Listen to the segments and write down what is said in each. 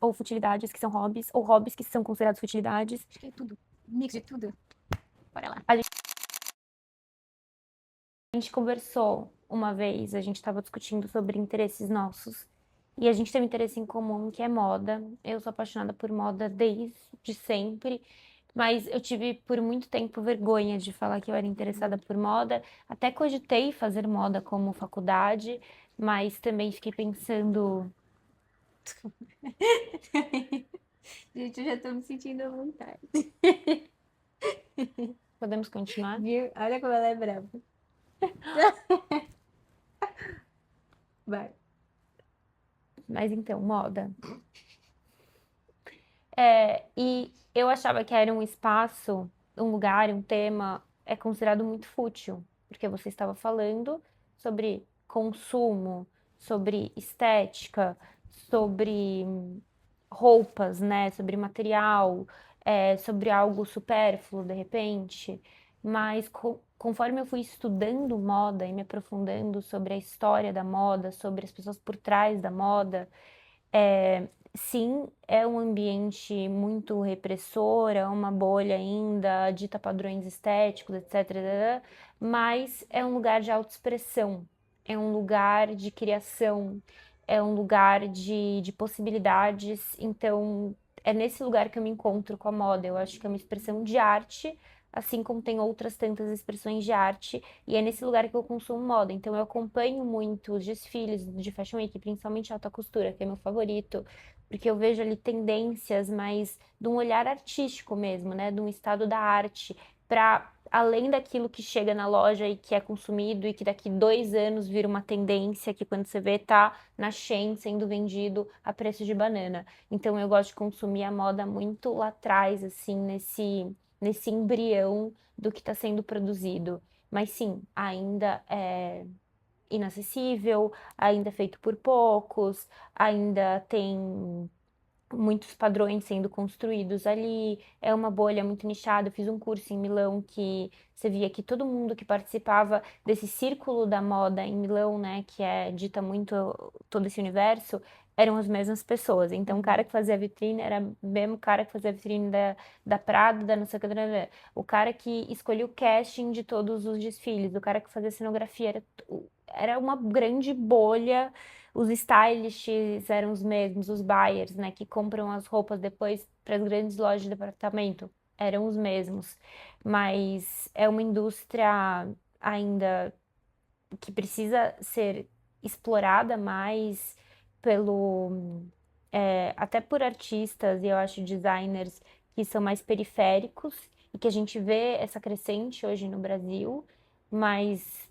ou futilidades que são hobbies, ou hobbies que são considerados futilidades. Acho que é tudo. Um mix de tudo. Bora lá. A gente conversou uma vez, a gente estava discutindo sobre interesses nossos. E a gente tem um interesse em comum, que é moda. Eu sou apaixonada por moda desde sempre, mas eu tive por muito tempo vergonha de falar que eu era interessada por moda. Até cogitei fazer moda como faculdade, mas também fiquei pensando. Gente, eu já tô me sentindo à vontade. Podemos continuar? Viu? Olha como ela é brava. Vai. Mas então, moda. E eu achava que era um espaço, um lugar, um tema, é considerado muito fútil, porque você estava falando sobre consumo, sobre estética, sobre roupas, né? Sobre material, sobre algo supérfluo, de repente. Mas conforme eu fui estudando moda e me aprofundando sobre a história da moda, sobre as pessoas por trás da moda, sim, é um ambiente muito repressor, é uma bolha ainda, dita padrões estéticos, etc. Mas é um lugar de autoexpressão, é um lugar de criação, é um lugar de possibilidades. Então, é nesse lugar que eu me encontro com a moda. Eu acho que é uma expressão de arte, assim como tem outras tantas expressões de arte, e é nesse lugar que eu consumo moda. Então, eu acompanho muito os desfiles de Fashion Week, principalmente alta costura, que é meu favorito, porque eu vejo ali tendências, mas de um olhar artístico mesmo, né? De um estado da arte, para além daquilo que chega na loja e que é consumido e que daqui 2 anos vira uma tendência que quando você vê tá na Shein sendo vendido a preço de banana. Então eu gosto de consumir a moda muito lá atrás, assim, nesse embrião do que está sendo produzido. Mas sim, ainda é inacessível, ainda é feito por poucos, ainda tem muitos padrões sendo construídos ali, é uma bolha muito nichada. Eu fiz um curso em Milão que você via que todo mundo que participava desse círculo da moda em Milão, né, que dita muito todo esse universo, eram as mesmas pessoas. Então, o cara que fazia a vitrine era o mesmo cara que fazia a vitrine da Prada, da não sei o que, o cara que escolhia o casting de todos os desfiles, o cara que fazia a cenografia, era uma grande bolha. Os stylists eram os mesmos, os buyers, né, que compram as roupas depois para as grandes lojas de departamento, eram os mesmos. Mas é uma indústria ainda que precisa ser explorada mais até por artistas e eu acho designers que são mais periféricos e que a gente vê essa crescente hoje no Brasil, mas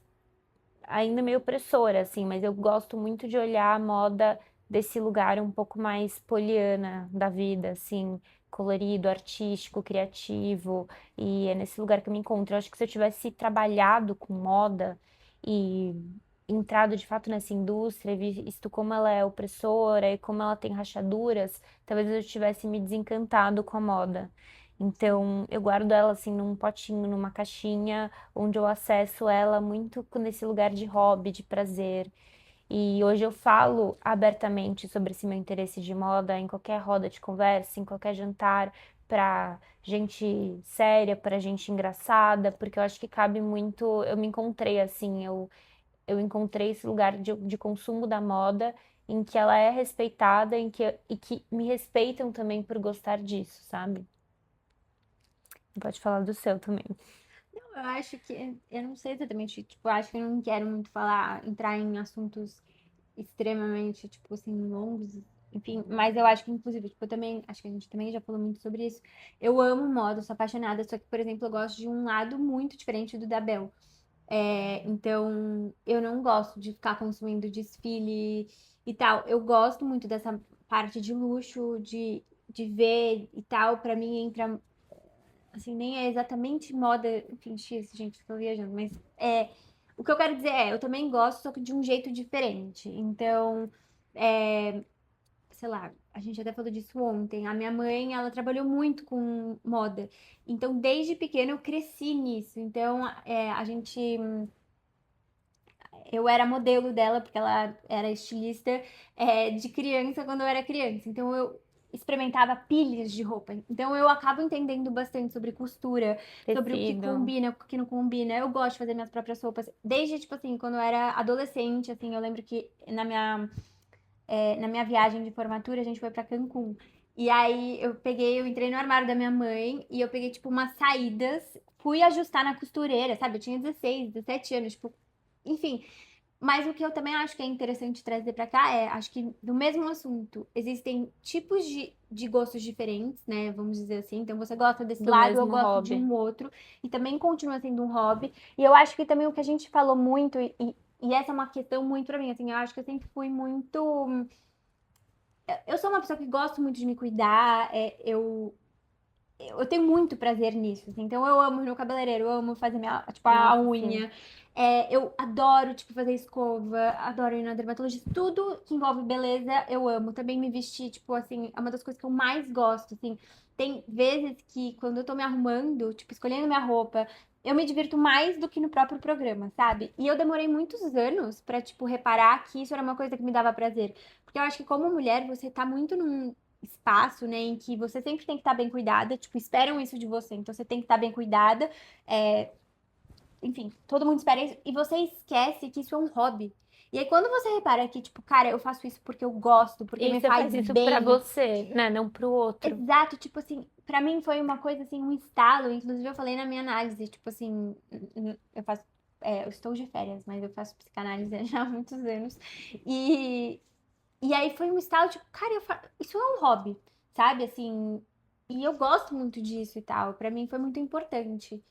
ainda meio opressora, assim, mas eu gosto muito de olhar a moda desse lugar um pouco mais poliana da vida, assim, colorido, artístico, criativo, e é nesse lugar que eu me encontro. Eu acho que se eu tivesse trabalhado com moda e entrado de fato nessa indústria, visto como ela é opressora e como ela tem rachaduras, talvez eu tivesse me desencantado com a moda. Então, eu guardo ela assim num potinho, numa caixinha, onde eu acesso ela muito nesse lugar de hobby, de prazer. E hoje eu falo abertamente sobre esse meu interesse de moda em qualquer roda de conversa, em qualquer jantar, para gente séria, para gente engraçada, porque eu acho que cabe muito. Eu me encontrei assim, eu encontrei esse lugar de consumo da moda em que ela é respeitada e que me respeitam também por gostar disso, sabe? Pode falar do seu também. Eu acho que, eu não sei exatamente, tipo, eu acho que eu não quero muito falar, entrar em assuntos extremamente, tipo assim, longos, enfim, mas eu acho que, inclusive, tipo, eu também, acho que a gente também já falou muito sobre isso. Eu amo moda, sou apaixonada, só que, por exemplo, eu gosto de um lado muito diferente do da Bel. Então, eu não gosto de ficar consumindo desfile e tal. Eu gosto muito dessa parte de luxo, de ver e tal. Pra mim, entra assim, nem é exatamente moda, enfim, X, gente, tô viajando, mas o que eu quero dizer eu também gosto, só que de um jeito diferente. Então, sei lá, a gente até falou disso ontem. A minha mãe, ela trabalhou muito com moda. Então, desde pequena eu cresci nisso. Então, a gente eu era modelo dela, porque ela era estilista de criança quando eu era criança. Então eu experimentava pilhas de roupa. Então eu acabo entendendo bastante sobre costura, sobre o que Tecido. combina, o que não combina. Eu gosto de fazer minhas próprias roupas. Desde, tipo assim, quando eu era adolescente, assim, eu lembro que na minha viagem de formatura, a gente foi pra Cancún. E aí eu entrei no armário da minha mãe e eu peguei, tipo, umas saídas, fui ajustar na costureira, sabe? Eu tinha 16, 17 anos, tipo, enfim. Mas o que eu também acho que é interessante trazer pra cá acho que do mesmo assunto, existem tipos de gostos diferentes, né? Vamos dizer assim. Então você gosta desse Do lado, eu mesmo gosto de hobby. um outro, e também continua sendo um hobby. E eu acho que também o que a gente falou muito, e essa é uma questão muito pra mim, assim, eu acho que eu sempre fui muito. Eu sou uma pessoa que gosto muito de me cuidar, eu tenho muito prazer nisso, assim. Então eu amo ir no cabeleireiro, eu amo fazer tipo, a Nossa, sim. unha. Eu adoro, tipo, fazer escova, adoro ir na dermatologista. Tudo que envolve beleza, eu amo. Também me vestir, tipo, assim, é uma das coisas que eu mais gosto, assim. Tem vezes que quando eu tô me arrumando, tipo, escolhendo minha roupa, eu me divirto mais do que no próprio programa, sabe? E eu demorei muitos anos pra, tipo, reparar que isso era uma coisa que me dava prazer. Porque eu acho que como mulher, você tá muito num espaço, né, em que você sempre tem que estar bem cuidada, tipo, esperam isso de você, então você tem que estar bem cuidada, é, enfim, todo mundo espera isso, e você esquece que isso é um hobby. E aí, quando você repara que, tipo, cara, eu faço isso porque eu gosto, porque E me você faz faz isso pra bem, você, né? Não pro outro. exato, tipo assim, pra mim foi uma coisa assim, um estalo, inclusive eu falei na minha análise, tipo assim, eu faço, eu estou de férias, mas eu faço psicanálise já há muitos anos, e E aí foi um estalo, tipo, cara, isso é um hobby, sabe? Assim, e eu gosto muito disso e tal. Pra mim foi muito importante.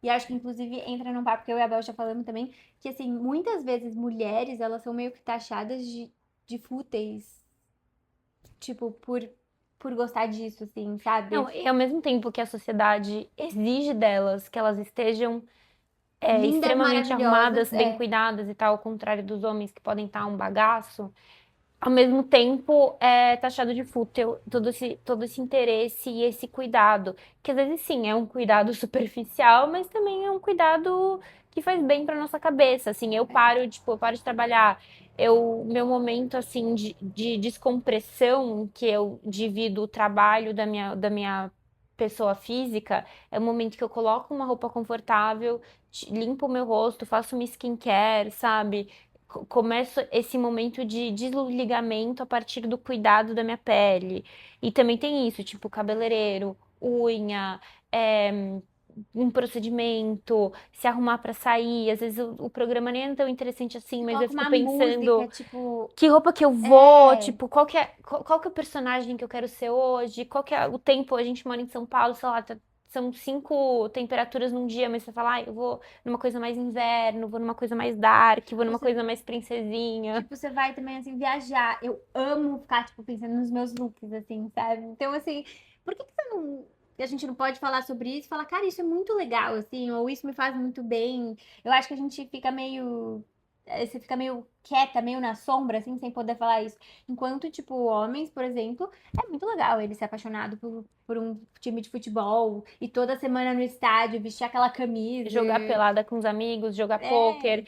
E acho que, inclusive, entra num papo que eu e a Bel já falamos também, que, assim, muitas vezes mulheres, elas são meio que taxadas de fúteis, tipo, por gostar disso, assim, Não, sabe? e ao mesmo tempo que a sociedade exige delas que elas estejam Lindas, extremamente maravilhosas, arrumadas, bem cuidadas e tal, ao contrário dos homens que podem estar um bagaço, ao mesmo tempo é taxado de fútil todo esse interesse e esse cuidado. Que às vezes sim, é um cuidado superficial, mas também é um cuidado que faz bem para nossa cabeça. Assim, eu paro de trabalhar. Meu momento assim de descompressão, que eu divido o trabalho da minha pessoa física, é o momento que eu coloco uma roupa confortável, limpo o meu rosto, faço uma skincare, sabe? Começo esse momento de desligamento a partir do cuidado da minha pele. E também tem isso, tipo cabeleireiro, unha, um procedimento, se arrumar pra sair. Às vezes o programa nem é tão interessante assim, Você mas eu coloca fico uma música, pensando tipo, que roupa que eu vou, é. tipo, qual que é o personagem que eu quero ser hoje, qual que é o tempo, a gente mora em São Paulo, sei lá, são 5 temperaturas num dia, mas você fala, eu vou numa coisa mais inverno, vou numa coisa mais dark, vou numa Você coisa mais princesinha. Tipo, você vai também, assim, viajar. Eu amo ficar, tipo, pensando nos meus looks, assim, sabe? Então, assim, por que que você não... A gente não pode falar sobre isso e falar, cara, isso é muito legal, assim, ou isso me faz muito bem. Eu acho que a gente fica meio... Você fica meio quieta, meio na sombra, assim, sem poder falar isso. Enquanto, tipo, homens, por exemplo, é muito legal ele ser apaixonado por um time de futebol e toda semana no estádio vestir aquela camisa. Jogar pelada com os amigos, jogar É, pôquer,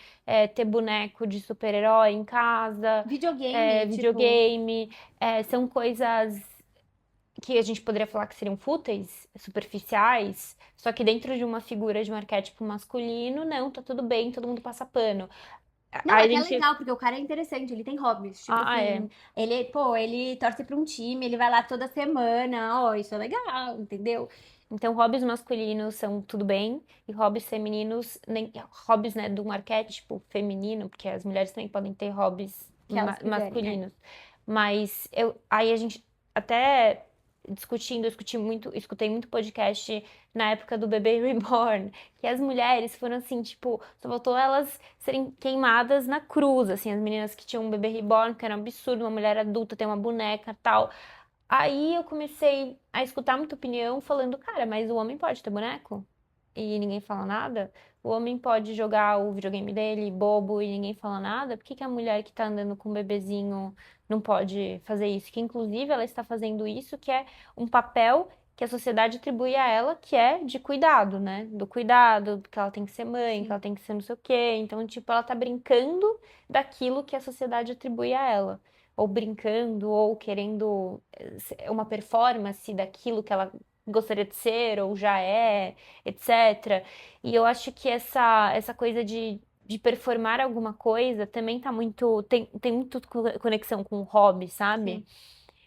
ter boneco de super-herói em casa, videogame, tipo... videogame, são coisas que a gente poderia falar que seriam fúteis, superficiais, só que dentro de uma figura de um arquétipo masculino, não, tá tudo bem, todo mundo passa pano. Não, Aí a até gente. legal, porque o cara é interessante, ele tem hobbies. Tipo Ah, é. assim, ele torce pra um time, ele vai lá toda semana. Ó, isso é legal, entendeu? Então, hobbies masculinos são tudo bem, e hobbies femininos, nem, hobbies, né, de um arquétipo feminino, porque as mulheres também podem ter hobbies Que elas quiserem, é. masculinos. Mas aí a gente até discutindo, escutei muito podcast na época do bebê reborn, que as mulheres foram assim, tipo, só faltou elas serem queimadas na cruz, assim, as meninas que tinham um bebê reborn, que era um absurdo, uma mulher adulta ter uma boneca, tal. Aí eu comecei a escutar muita opinião falando, cara, mas o homem pode ter boneco? E ninguém fala nada? O homem pode jogar o videogame dele, bobo, e ninguém fala nada? Por que que a mulher que tá andando com um bebezinho não pode fazer isso? Que inclusive ela está fazendo isso, que é um papel que a sociedade atribui a ela, que é de cuidado, né? Do cuidado, que ela tem que ser mãe, que Sim. ela tem que ser não sei o quê. Então, tipo, ela tá brincando daquilo que a sociedade atribui a ela. Ou brincando, ou querendo uma performance daquilo que ela gostaria de ser, ou já é, etc. E eu acho que essa coisa de performar alguma coisa também tá muito. Tem muito conexão com o hobby, sabe? Sim.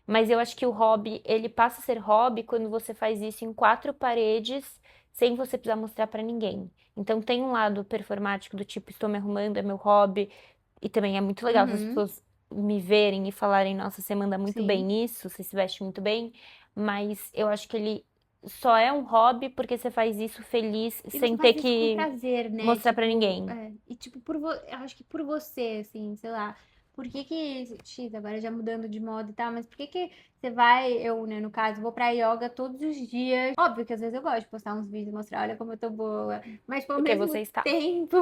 Mas eu acho que o hobby, ele passa a ser hobby quando você faz isso em quatro paredes, sem você precisar mostrar pra ninguém. Então tem um lado performático do tipo, estou me arrumando, é meu hobby, e também é muito legal se as Uhum. pessoas me verem e falarem, nossa, você manda muito bem Sim. nisso, você se veste muito bem, mas eu acho que ele só é um hobby porque você faz isso feliz, E você sem ter faz isso com que prazer, né? mostrar pra Tipo, ninguém. e tipo, eu acho que por você, assim, sei lá, por que que, X, agora já mudando de moda e tal, mas por que que você vai, eu, né, no caso, vou pra yoga todos os dias? Óbvio que às vezes eu gosto de postar uns vídeos, mostrar, olha como eu tô boa, mas, tipo, ao Porque mesmo você está. tempo,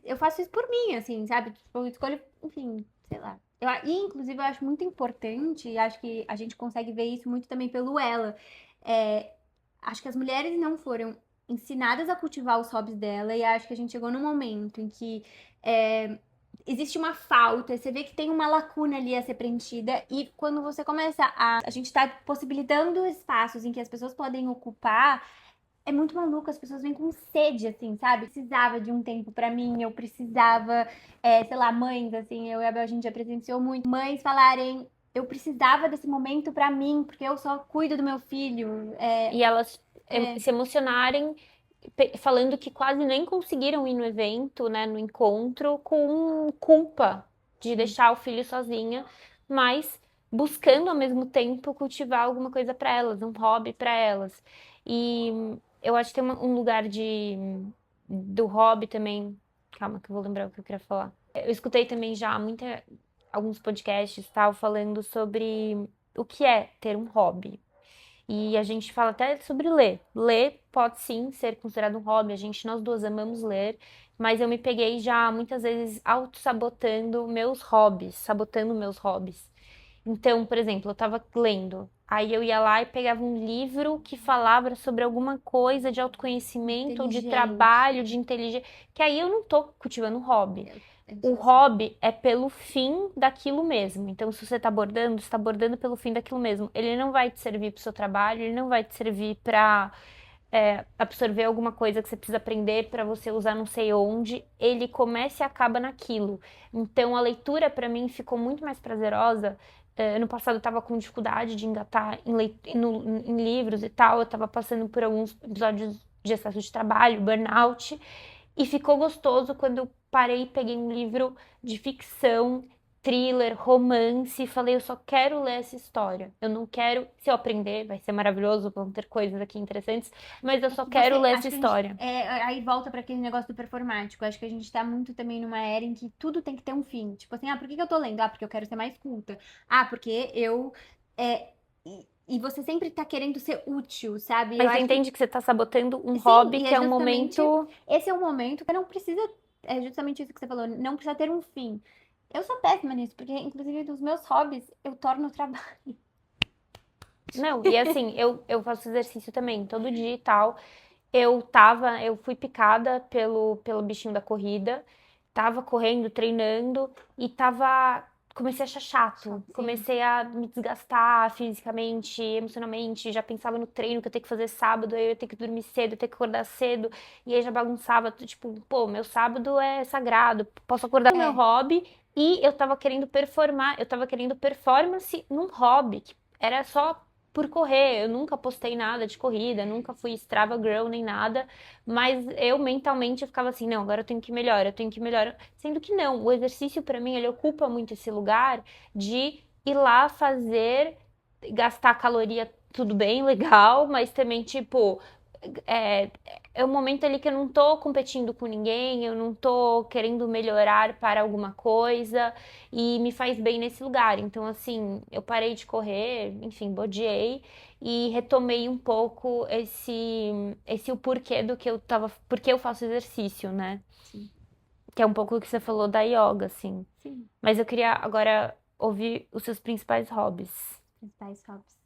eu faço isso por mim, assim, sabe? Tipo, eu escolho, enfim, sei lá. E, inclusive, eu acho muito importante, e acho que a gente consegue ver isso muito também pelo ela. É, acho que as mulheres não foram ensinadas a cultivar os hobbies dela, e acho que a gente chegou num momento em que existe uma falta, você vê que tem uma lacuna ali a ser preenchida, e quando você começa a gente tá possibilitando espaços em que as pessoas podem ocupar, é muito maluco, as pessoas vêm com sede, assim, sabe? Precisava de um tempo pra mim, eu precisava, sei lá, mães, assim, eu e a Bel, a gente já presenciou muito, mães falarem, eu precisava desse momento pra mim, porque eu só cuido do meu filho. E elas É, se emocionarem falando que quase nem conseguiram ir no evento, né, no encontro, com culpa de sim. deixar o filho sozinha, mas buscando ao mesmo tempo cultivar alguma coisa para elas, um hobby para elas. E eu acho que tem um lugar do hobby também. Calma, que eu vou lembrar o que eu queria falar. Eu escutei também já alguns podcasts tal falando sobre o que é ter um hobby. E a gente fala até sobre ler. Ler pode sim ser considerado um hobby. Nós duas amamos ler, mas eu me peguei já muitas vezes auto-sabotando meus hobbies, sabotando meus hobbies. Então, por exemplo, eu tava lendo, aí eu ia lá e pegava um livro que falava sobre alguma coisa de autoconhecimento ou de trabalho, Inteligente. de inteligência, que aí eu não tô cultivando um hobby. Eu O sou assim. hobby é pelo fim daquilo mesmo. Então, se você está abordando pelo fim daquilo mesmo. Ele não vai te servir para o seu trabalho, ele não vai te servir para absorver alguma coisa que você precisa aprender para você usar não sei onde. Ele começa e acaba naquilo. Então, a leitura para mim ficou muito mais prazerosa. Ano passado eu estava com dificuldade de engatar em livros e tal. Eu estava passando por alguns episódios de excesso de trabalho, burnout. E ficou gostoso quando eu parei e peguei um livro de ficção, thriller, romance e falei, eu só quero ler essa história. Eu não quero, se eu aprender, vai ser maravilhoso, vão ter coisas aqui interessantes, mas eu É só que quero você, ler essa acho que a gente, história. aí volta para aquele negócio do performático. Acho que a gente tá muito também numa era em que tudo tem que ter um fim. Tipo assim, por que que eu tô lendo? Ah, porque eu quero ser mais culta. Ah, porque eu, e você sempre tá querendo ser útil, sabe? Eu Mas você acho que, entende que você está sabotando um sim, hobby e que é é um justamente, momento. esse é o momento que não precisa, é justamente isso que você falou, não precisa ter um fim. Eu sou péssima nisso, porque inclusive dos meus hobbies eu torno o trabalho. Não, e assim, eu faço exercício também, todo dia e tal. Eu fui picada pelo bichinho da corrida, tava correndo, treinando e comecei a achar chato, Sim. comecei a me desgastar fisicamente, emocionalmente, já pensava no treino que eu tenho que fazer sábado, aí eu ia ter que dormir cedo, eu tenho que acordar cedo, e aí já bagunçava, tipo, pô, meu sábado é sagrado, posso acordar no meu É. hobby, e eu tava querendo performar, eu tava querendo performance num hobby, que era só por correr. Eu nunca postei nada de corrida, nunca fui Strava Girl nem nada, mas eu mentalmente eu ficava assim, não, agora eu tenho que ir melhor, eu tenho que ir melhor. Sendo que não, o exercício para mim ele ocupa muito esse lugar de ir lá fazer, gastar caloria, tudo bem, legal, mas também tipo é, é um momento ali que eu não tô competindo com ninguém, eu não tô querendo melhorar para alguma coisa e me faz bem nesse lugar. Então, assim, eu parei de correr, enfim, bodiei e retomei um pouco esse o porquê do que eu tava, porque eu faço exercício, né? Sim. Que é um pouco o que você falou da yoga, assim. Sim. Mas eu queria agora ouvir os seus principais hobbies. Principais hobbies.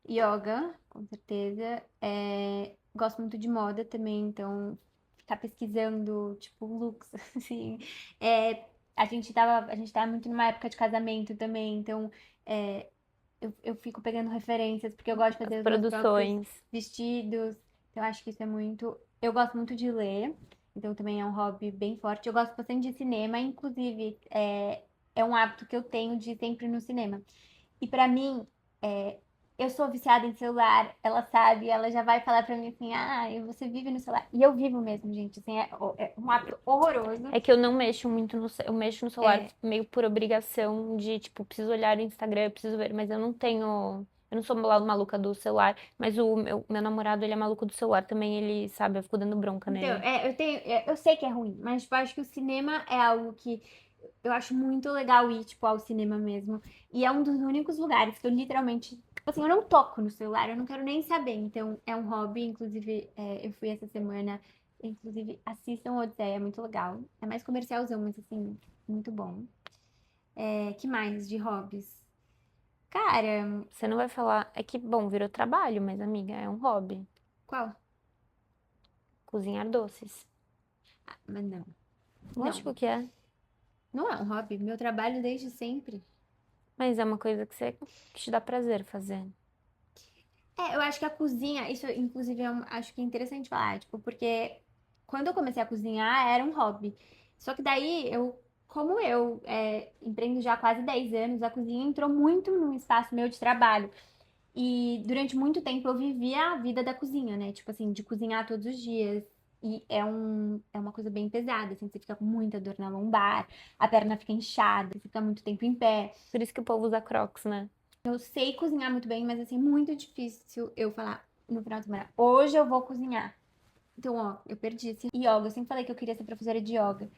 Yoga, com certeza. Gosto muito de moda também, então ficar pesquisando, tipo, looks, assim. É, a gente tava muito numa época de casamento também, então é, eu fico pegando referências, porque eu gosto de As fazer os meus próprios produções. vestidos. Então, acho que isso é muito. Eu gosto muito de ler, então também é um hobby bem forte. Eu gosto bastante de cinema, inclusive, é um hábito que eu tenho de ir sempre no cinema. E pra mim, é, eu sou viciada em celular, ela sabe, ela já vai falar pra mim assim, ah, você vive no celular. E eu vivo mesmo, gente, assim, é um hábito horroroso. É que eu não mexo muito eu mexo no celular É, meio por obrigação de, tipo, preciso olhar o Instagram, eu preciso ver, mas eu não tenho, eu não sou maluca do celular, mas o meu namorado, ele é maluco do celular também, ele, sabe, eu fico dando bronca então, nele. eu sei que é ruim, mas tipo, eu acho que o cinema é algo que eu acho muito legal ir, tipo, ao cinema mesmo. E é um dos únicos lugares que eu literalmente, tipo assim, eu não toco no celular, eu não quero nem saber. Então, é um hobby, inclusive, eu fui essa semana, inclusive, assistam Odisseia, é muito legal. É mais comercialzão, mas assim, muito bom. Que mais de hobbies? Cara, Você não vai falar, é que, bom, virou trabalho, mas, amiga, é um hobby, qual? cozinhar doces. Mas não. Lógico Não, que é, não é um hobby. Meu trabalho desde sempre. mas é uma coisa que te dá prazer fazer. Eu acho que a cozinha, isso inclusive acho que é interessante falar, tipo, porque quando eu comecei a cozinhar era um hobby. Só que daí como eu empreendo já há quase 10 anos, a cozinha entrou muito no espaço meu de trabalho. E durante muito tempo eu vivia a vida da cozinha, né? Tipo assim, de cozinhar todos os dias. E é uma coisa bem pesada, assim, você fica com muita dor na lombar, a perna fica inchada, você fica muito tempo em pé. Por isso que o povo usa Crocs, né? Eu sei cozinhar muito bem, mas assim, muito difícil eu falar no final de semana, hoje eu vou cozinhar. Então, ó, eu perdi esse yoga. Eu sempre falei que eu queria ser professora de yoga.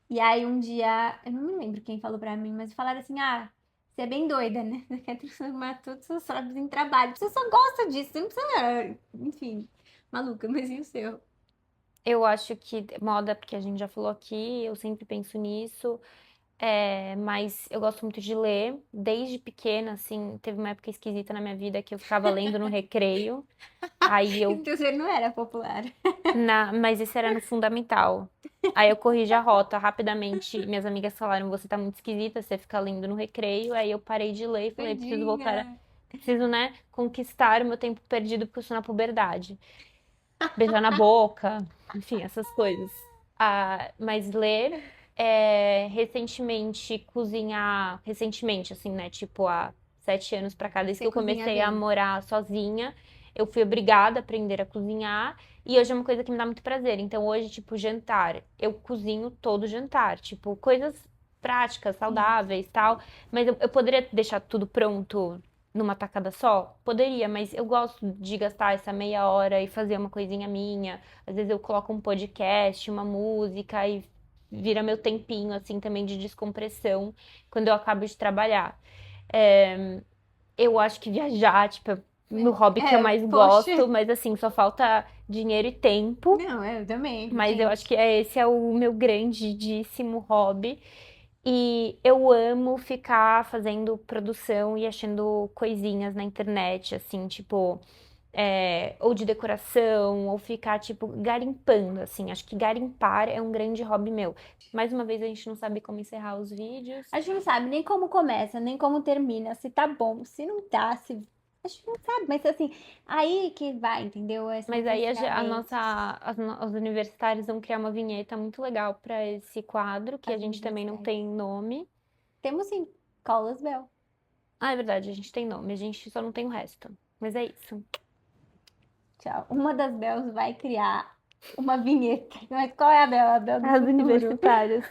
E aí um dia, eu não me lembro quem falou pra mim, mas falaram assim: ah, você é bem doida, né? Você quer transformar todos os seus hobbies em trabalho. Você só gosta disso, você não precisa. Enfim, maluca, mas e o seu? Eu acho que moda, porque a gente já falou aqui, eu sempre penso nisso. Mas eu gosto muito de ler. Desde pequena, assim, teve uma época esquisita na minha vida que eu ficava lendo no recreio. Aí eu, Então você não era popular. mas isso era no fundamental. Aí eu corrigi a rota rapidamente. Minhas amigas falaram: você tá muito esquisita, você fica lendo no recreio. Aí eu parei de ler e falei: preciso voltar Tadinha. preciso, né, conquistar o meu tempo perdido porque eu sou na puberdade. Beijar na boca, enfim, essas coisas. Mas ler, recentemente cozinhar, recentemente, assim, né? Tipo, há 7 anos pra cá, desde que Você eu cozinha comecei a bem. morar sozinha, eu fui obrigada a aprender a cozinhar. E hoje é uma coisa que me dá muito prazer. Então, hoje, tipo, jantar, eu cozinho todo jantar. Tipo, coisas práticas, Sim. saudáveis, tal. Mas eu poderia deixar tudo pronto numa tacada só? Poderia, mas eu gosto de gastar essa meia hora e fazer uma coisinha minha. Às vezes eu coloco um podcast, uma música e vira meu tempinho, assim, também de descompressão quando eu acabo de trabalhar. É, eu acho que viajar, tipo, é o meu hobby que eu mais Poxa. gosto, mas assim, só falta dinheiro e tempo. Não, eu também, Mas eu acho gente. que esse é o meu grandíssimo hobby. E eu amo ficar fazendo produção e achando coisinhas na internet, assim, tipo, ou de decoração, ou ficar, tipo, garimpando, assim. Acho que garimpar é um grande hobby meu. Mais uma vez, a gente não sabe como encerrar os vídeos. A gente não sabe nem como começa, nem como termina, se tá bom, se não tá, se. A gente não sabe, mas assim, aí que vai, entendeu? São Mas os aí ensinamentos, os universitários vão criar uma vinheta muito legal para esse quadro, que a as gente também não universidades. tem nome. Temos sim, Colas Bell. Ah, é verdade, a gente tem nome, a gente só não tem o resto. Mas é isso. Tchau. Uma das Bells vai criar uma vinheta. Mas qual é a Bel? A Bel do As futuro. universitárias.